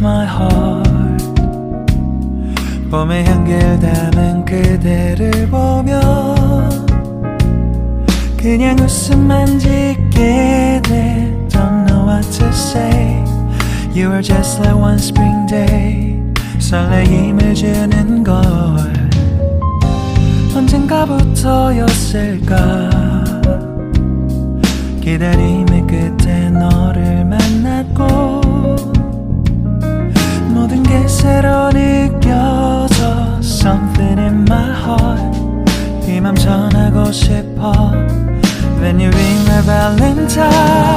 my heart. 봄의 향기를 담은 그대를 보며 그냥 웃음만 짓게 돼. Don't know what to say. You were just like one spring day. 설레임을 주는 걸 언젠가부터였을까. 기다림의 끝에 너를 만났고 모든 게 새로 느껴져. Something in my heart. 네 맘 전하고 싶어. When you ring my valentine.